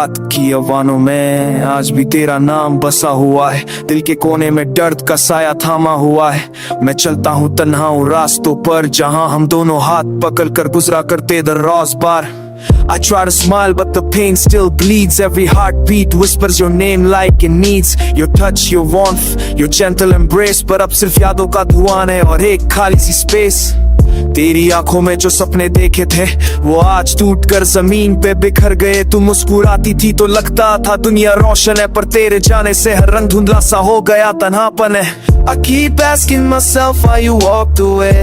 रात की अवानों में आज भी तेरा नाम बसा हुआ है। दिल के कोने में दर्द का साया थामा हुआ है। मैं चलता हूँ तन्हा उन रास्तों पर जहाँ हम दोनों हाथ पकड़ कर गुजरा करते दर्रोज़ पार। I try to smile but the pain still bleeds. Every heartbeat whispers your name like it needs your touch, your warmth, your gentle embrace. पर अब सिर्फ यादों का धुआं है और एक खाली सी स्पेस। तेरी आंखों में जो सपने देखे थे वो आज टूट कर जमीन पे बिखर गए। तू मुस्कुराती थी तो लगता था दुनिया रोशन है, पर तेरे जाने से हर रंग धुंधला सा हो गया, तन्हापन है। I keep asking myself why you walked away।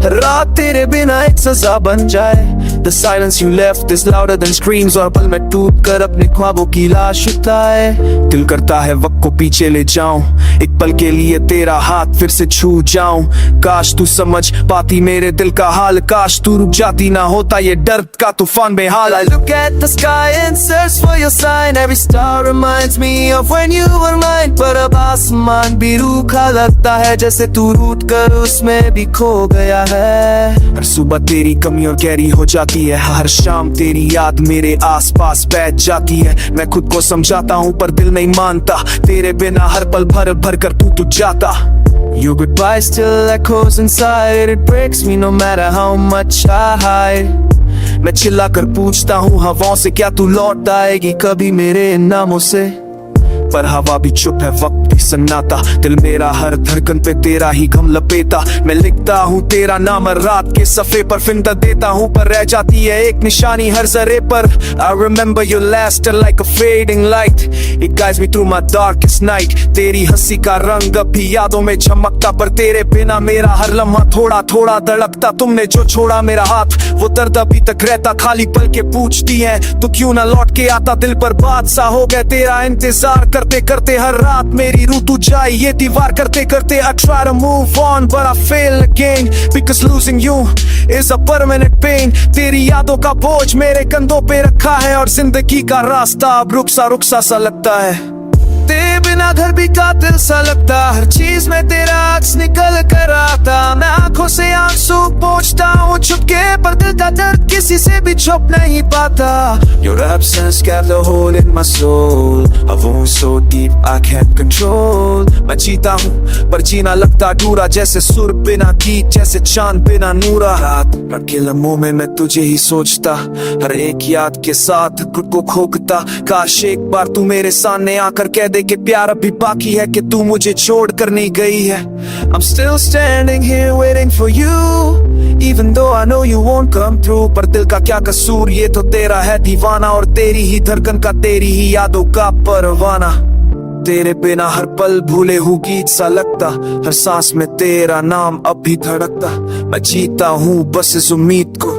हर रात तेरे बिना एक सजा बन जाए। The silence you left is louder than screams। और पल में टूट कर अपने ख्वाबों की लाश उठाए। दिल करता है वक्त को पीछे ले जाऊं, एक पल के लिए तेरा हाथ फिर से छू जाऊं। काश तू समझ पाती मेरे दिल का हाल, काश तू रुक जाती ना होता ये दर्द का तूफान बेहाल। I look at the sky and search for your sign। Every star reminds me of when you were mine। पर अब आसमान भी रूखा लगता है, जैसे तू रूठ कर उसमें भी खो गया है। हर सुबह तेरी कमी और गहरी हो जाती है, हर शाम तेरी याद मेरे आसपास बैठ जाती है। मैं खुद को समझाता हूँ पर दिल नहीं मानता, तेरे बिना हर पल भर भर कर तू जाता। Your goodbye still echoes inside। It breaks me no matter how much I hide। मैं चिल्ला कर पूछता हूँ हवाओं से, क्या तू लौट आएगी कभी मेरे इन नामों से? पर हवा भी चुप है, वक्त भी सन्नाटा। दिल मेरा हर धड़कन पे तेरा ही गम लपेटा। मैं लिखता हूँ तेरा नाम रात के सफ़े पर, फिंदा देता हूँ पर रह जाती है एक निशानी हर जरे पर। I remember your laughter like a fading light। It guides me through my darkest night। तेरी हंसी का रंग अब भी यादों में चमकता, पर तेरे बिना मेरा हर लम्हा थोड़ा थोड़ा धड़कता। तुमने जो छोड़ा मेरा हाथ वो दर्द अभी तक रहता, खाली पल के पूछती है तो क्यों ना लौट के आता। दिल पर बात सा हो गया तेरा इंतजार करते करते, हर रात मेरी रूह तू जाए ये दीवार करते करते। I try to move on but I fail again because losing you is a permanent pain। तेरी यादों का बोझ मेरे कंधों पे रखा है और जिंदगी का रास्ता अब रुक सा लगता है। तेरे बिना घर भी कातिल सा लगता, हर चीज में तेरा अक्स निकल कर आता। मैं आंखों से आंसू पोंछता हूँ चुपके, पर दिल का दर्द किसी से भी छुप नहीं पाता। Your absence kept a hole in my soul। A wound so deep I can't control। मैं जीता हूँ पर जीना लगता अधूरा, जैसे सुर बिना गीत, जैसे चांद बिना नूरा। रात के लम्हों में मैं तुझे ही सोचता, हर एक याद के साथ खुद को खोकता। काश एक बार तू मेरे सामने आकर कह दे कि प्यार अभी बाकी है, कि तू मुझे छोड़ कर नहीं गई है। I'm still standing here waiting for you even though I know you won't come through। पर दिल का क्या कसूर, ये तो तेरा है दीवाना, और तेरी ही धड़कन का तेरी ही यादों का परवाना। तेरे बिना हर पल भूले हुए गीत सा लगता, हर सांस में तेरा नाम अब भी धड़कता। मैं जीता हूँ बस इस उम्मीद को